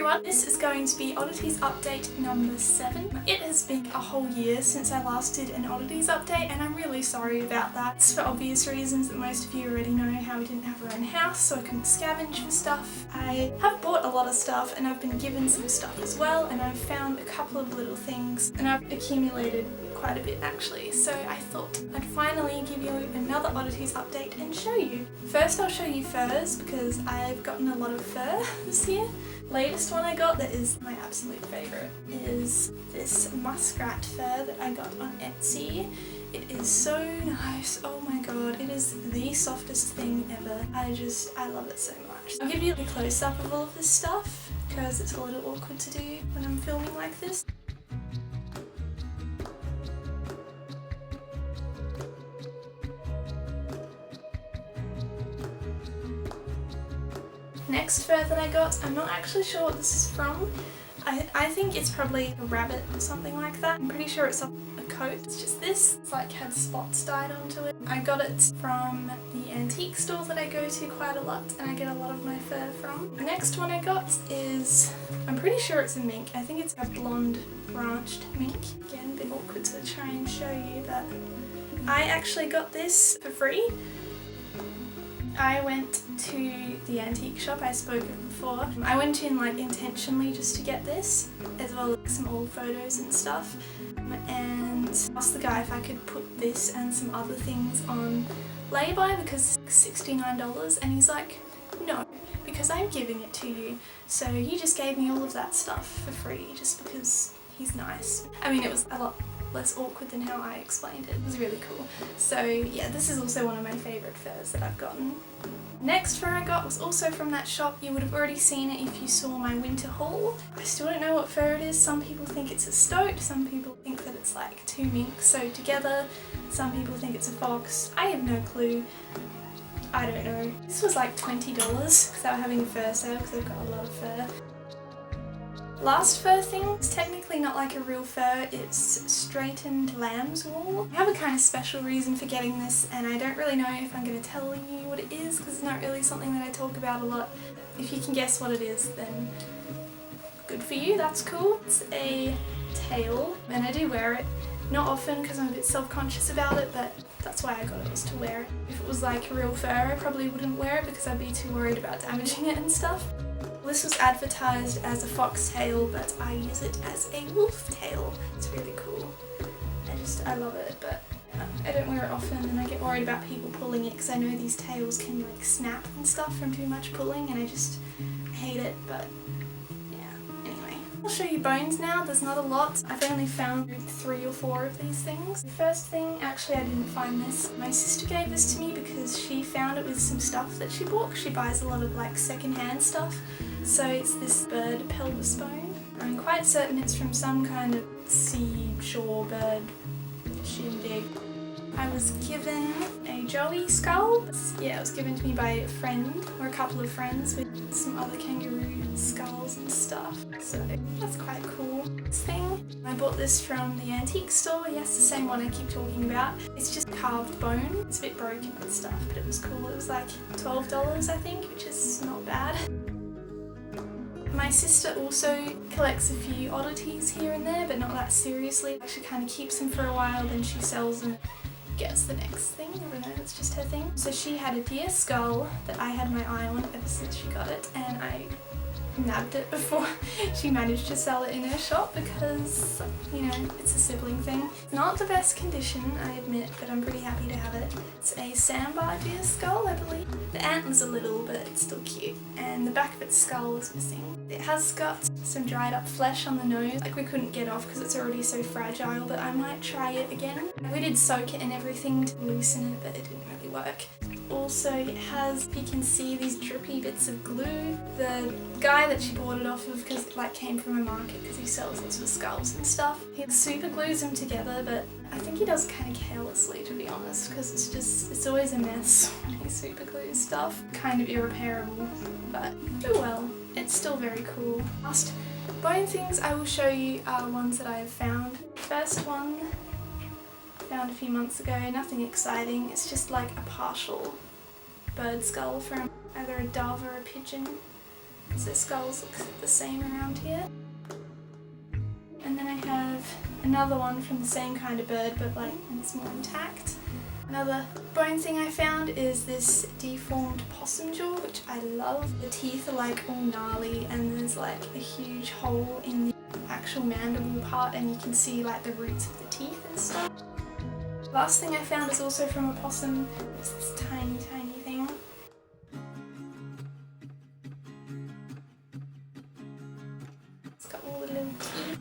everyone, this is going to be Oddities update number 7. It has been a whole year since I last did an Oddities update and I'm really sorry about that. It's for obvious reasons that most of you already know, how we didn't have our own house so I couldn't scavenge for stuff. I have bought a lot of stuff and I've been given some stuff as well, and I've found a couple of little things and I've accumulated quite a bit actually, so I thought I'd finally give you another Oddities update and show you. First I'll show you furs because I've gotten a lot of fur this year. Latest one I got that is my absolute favourite is this muskrat fur that I got on Etsy. It is so nice, oh my god, it is the softest thing ever. I love it so much. I'll give you a close up of all of this stuff because it's a little awkward to do when I'm filming like this. Next fur that I got, I'm not actually sure what this is from. I think it's probably a rabbit or something like that. I'm pretty sure it's a coat. It's just this. It's like had spots dyed onto it. I got it from the antique store that I go to quite a lot and I get a lot of my fur from. The next one I got is, I'm pretty sure it's a mink. I think it's a blonde branched mink. Again, a bit awkward to try and show you, but I actually got this for free. I went to the antique shop I spoke of before. I went in like intentionally just to get this, as well as some old photos and stuff, and asked the guy if I could put this and some other things on lay-by because it's $69, and he's like, no, because I'm giving it to you. So he just gave me all of that stuff for free just because he's nice. I mean, it was a lot less awkward than how I explained it. It was really cool. So yeah, this is also one of my favourite furs that I've gotten. Next fur I got was also from that shop. You would have already seen it if you saw my winter haul. I still don't know what fur it is. Some people think it's a stoat, some people think that it's like two minks sewed together, some people think it's a fox. I have no clue. I don't know. This was like $20 because they were having a fur sale because they've got a lot of fur. Last fur thing is technically not like a real fur, it's straightened lamb's wool. I have a kind of special reason for getting this and I don't really know if I'm going to tell you what it is because it's not really something that I talk about a lot. If you can guess what it is, then good for you, that's cool. It's a tail and I do wear it. Not often because I'm a bit self-conscious about it, but that's why I got it, was to wear it. If it was like a real fur I probably wouldn't wear it because I'd be too worried about damaging it and stuff. This was advertised as a fox tail, but I use it as a wolf tail. It's really cool. I love it, but I don't wear it often and I get worried about people pulling it because I know these tails can like snap and stuff from too much pulling and I just hate it, but yeah, anyway. I'll show you bones now. There's not a lot. I've only found 3 or 4 of these things. The first thing, actually I didn't find this. My sister gave this to me because she found it with some stuff that she bought. She buys a lot of like second-hand stuff. So it's this bird pelvis bone. I'm quite certain it's from some kind of seashore bird shindig. I was given a joey skull. Yeah, it was given to me by a friend or a couple of friends with some other kangaroo skulls and stuff. So that's quite cool. This thing, I bought this from the antique store. Yes, the same one I keep talking about. It's just carved bone. It's a bit broken and stuff, but it was cool. It was like $12 I think, which is not bad. My sister also collects a few oddities here and there, but not that seriously. She kind of keeps them for a while, then she sells them, gets the next thing. I don't know, that's just her thing. So she had a deer skull that I had my eye on ever since she got it, and I nabbed it before she managed to sell it in her shop because, you know, it's a sibling thing. Not the best condition, I admit, but I'm pretty happy to have it. It's a sandbar deer skull, I believe. The antler's a little, but it's still cute, and the back of its skull is missing. It has got some dried up flesh on the nose, like we couldn't get off because it's already so fragile, but I might try it again. We did soak it and everything to loosen it, but it didn't really work. Also, it has, you can see, these drippy bits of glue. The guy that she bought it off of, because it like came from a market because he sells lots of skulls and stuff, he super glues them together, but I think he does kind of carelessly, to be honest, because it's always a mess when he super glues stuff. Kind of irreparable, but oh well, it's still very cool. Last bone things I will show you are ones that I have found. First one, found a few months ago, nothing exciting, it's just like a partial bird skull from either a dove or a pigeon. because their skulls look the same around here. And then I have another one from the same kind of bird, but like it's more intact. Another bone thing I found is this deformed possum jaw, which I love. The teeth are like all gnarly and there's like a huge hole in the actual mandible part and you can see like the roots of the teeth and stuff. Last thing I found is also from a possum. It's this tiny thing. It's got all the little teeth.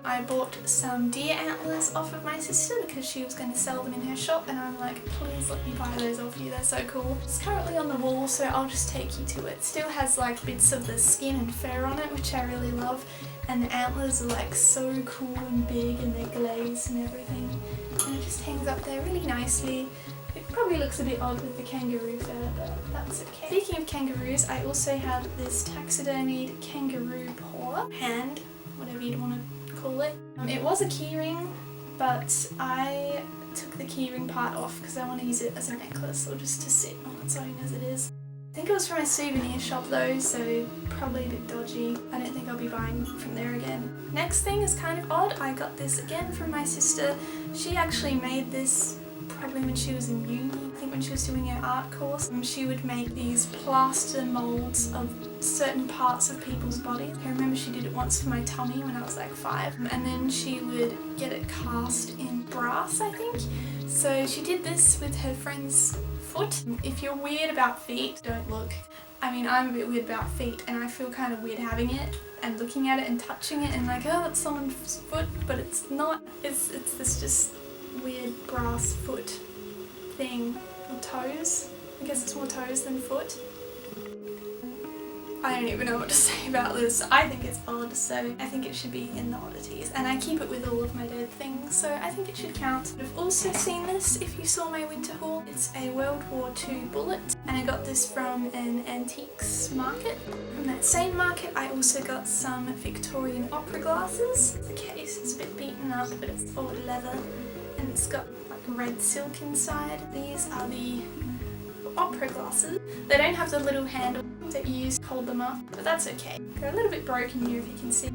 I bought some deer antlers off of my sister because she was going to sell them in her shop and I'm like, please let me buy those off you, they're so cool. It's currently on the wall so I'll just take you to it. It still has like bits of the skin and fur on it, which I really love, and the antlers are like so cool and big and they're glazed and everything, and it just hangs up there really nicely. It probably looks a bit odd with the kangaroo fur, but that's okay. Speaking of kangaroos, I also have this taxidermied kangaroo paw, hand, whatever you'd want to call it. It was a keyring, but I took the keyring part off because I want to use it as a necklace or just to sit on its own as it is. I think it was from a souvenir shop though, so probably a bit dodgy. I don't think I'll be buying from there again. Next thing is kind of odd. I got this again from my sister. She actually made this probably when she was in uni. I think when she was doing her art course. She would make these plaster molds of certain parts of people's bodies. I remember she did it once for my tummy when I was like 5, and then she would get it cast in brass, I think. So she did this with her friend's foot. If you're weird about feet, don't look. I mean, I'm a bit weird about feet and I feel kind of weird having it and looking at it and touching it and like, oh, it's someone's foot, but it's not. It's this just weird brass foot thing. Or toes. I guess it's more toes than foot. I don't even know what to say about this. I think it's odd, so I think it should be in the oddities. And I keep it with all of my dead things, so I think it should count. I've also seen this if you saw my winter haul. It's a World War II bullet, and I got this from an antiques market. From that same market, I also got some Victorian opera glasses. The case is a bit beaten up, but it's old leather, and it's got like red silk inside. These are the opera glasses. They don't have the little handle that you use to hold them up, but that's okay. They're a little bit broken here if you can see.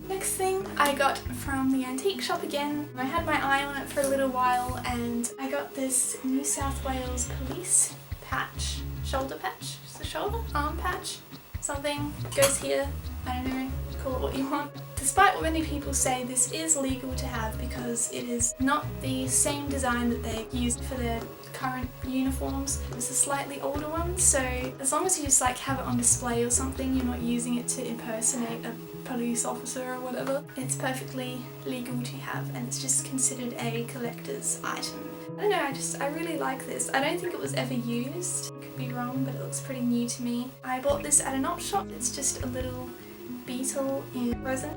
Next thing I got from the antique shop again. I had my eye on it for a little while and I got this New South Wales police patch. Shoulder patch? Is it shoulder? Arm patch? Something. Goes here. I don't know. Call it what you want. Despite what many people say, this is legal to have because it is not the same design that they used for their current uniforms. It's a slightly older one, so as long as you just like have it on display or something, you're not using it to impersonate a police officer or whatever, it's perfectly legal to have and it's just considered a collector's item. I don't know, I really like this. I don't think it was ever used. I could be wrong, but it looks pretty new to me. I bought this at an op shop. It's just a little beetle in resin.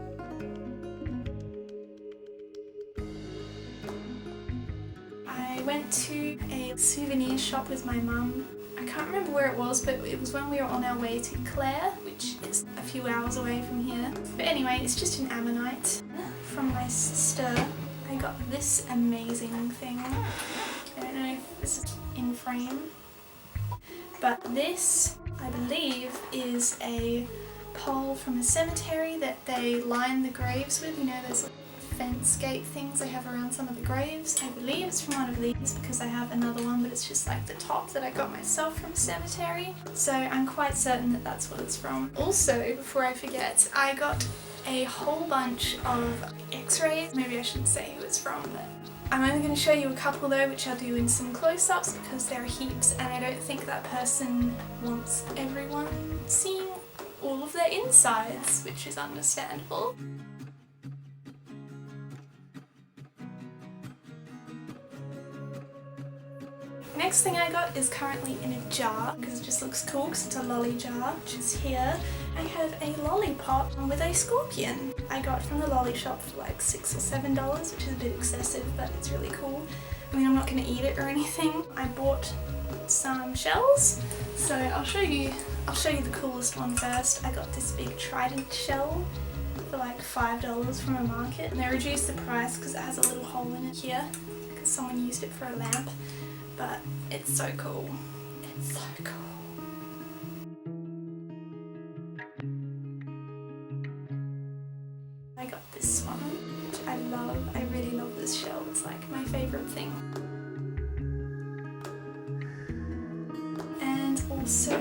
I went to a souvenir shop with my mum. I can't remember where it was, but it was when we were on our way to Clare, which is a few hours away from here. But anyway, it's just an Ammonite. From my sister, I got this amazing thing. I don't know if this is in frame, but this, I believe, is a pole from a cemetery that they line the graves with. You know, those like fence gate things they have around some of the graves. I believe it's from one of these because I have another one, but it's just like the top that I got myself from a cemetery. So I'm quite certain that that's what it's from. Also, before I forget, I got a whole bunch of x-rays. Maybe I shouldn't say who it's from, but I'm only going to show you a couple though, which I'll do in some close-ups because there are heaps and I don't think that person wants everyone seeing all of their insides, which is understandable. Next thing I got is currently in a jar because it just looks cool because it's a lolly jar, which is here. I have a lollipop with a scorpion. I got from the lolly shop for like $6 or $7, which is a bit excessive, but it's really cool. I mean, I'm not going to eat it or anything. I bought some shells, so I'll show you the coolest one first. I got this big trident shell for like $5 from a market, and they reduced the price because it has a little hole in it here because someone used it for a lamp. But it's so cool. So cool. I got this one, which I love. I really love this shell. It's like my favourite thing. And also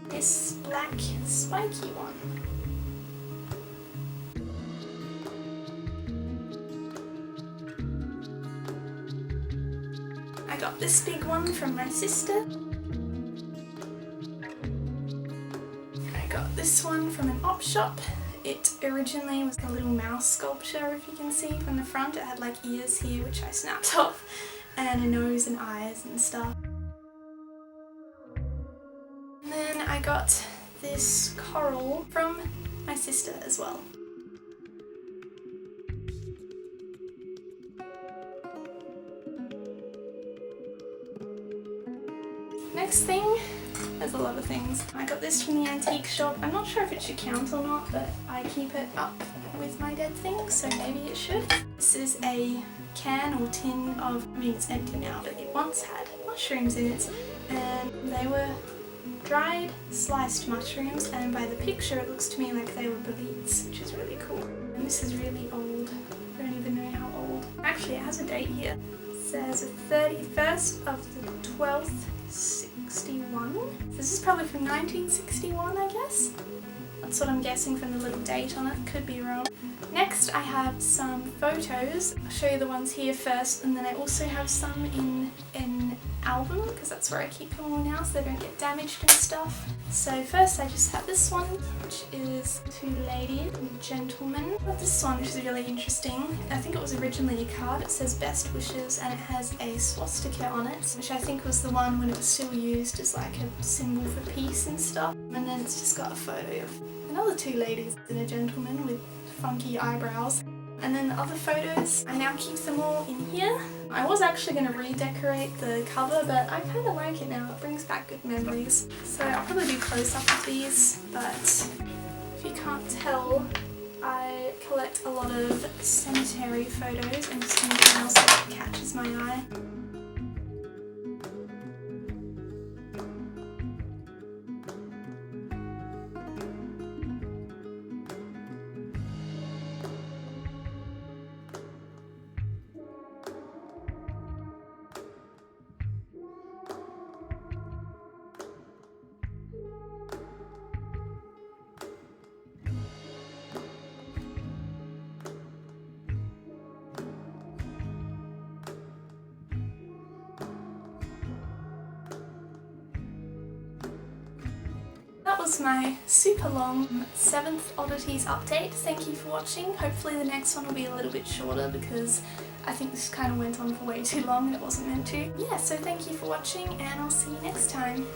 this black spiky one. I got this big one from my sister. I got this one from an op shop. It originally was a little mouse sculpture, if you can see from the front. It had like ears here, which I snapped off, and a nose and eyes and stuff. And then I got this coral from my sister as well. Next thing, there's a lot of things. I got this from the antique shop. I'm not sure if it should count or not, but I keep it up with my dead things, so maybe it should. This is a can or tin of, I mean it's empty now, but it once had mushrooms in it, and they were dried sliced mushrooms, and by the picture it looks to me like they were bolets, which is really cool. And this is really old. I don't even know how old. Actually, it has a date here. It says the 31st of the 12th, 61. This is probably from 1961, I guess. That's what I'm guessing from the little date on it. Could be wrong. Next, I have some photos. I'll show you the ones here first, and then I also have some in an album, because that's where I keep them all now so they don't get damaged and stuff. So first I just have this one, which is two ladies and a gentleman. I got this one, which is really interesting. I think it was originally a card. It says best wishes, and it has a swastika on it, which I think was the one when it was still used as like a symbol for peace and stuff. And then it's just got a photo of another two ladies and a gentleman with funky eyebrows. And then the other photos, I now keep them all in here. I was actually going to redecorate the cover, but I kind of like it now. It brings back good memories. So I'll probably do close-up of these, but if you can't tell, I collect a lot of cemetery photos and just anything else that catches my eye. That was my super long 7th Oddities update. Thank you for watching. Hopefully the next one will be a little bit shorter because I think this kind of went on for way too long and it wasn't meant to. Yeah, so thank you for watching and I'll see you next time.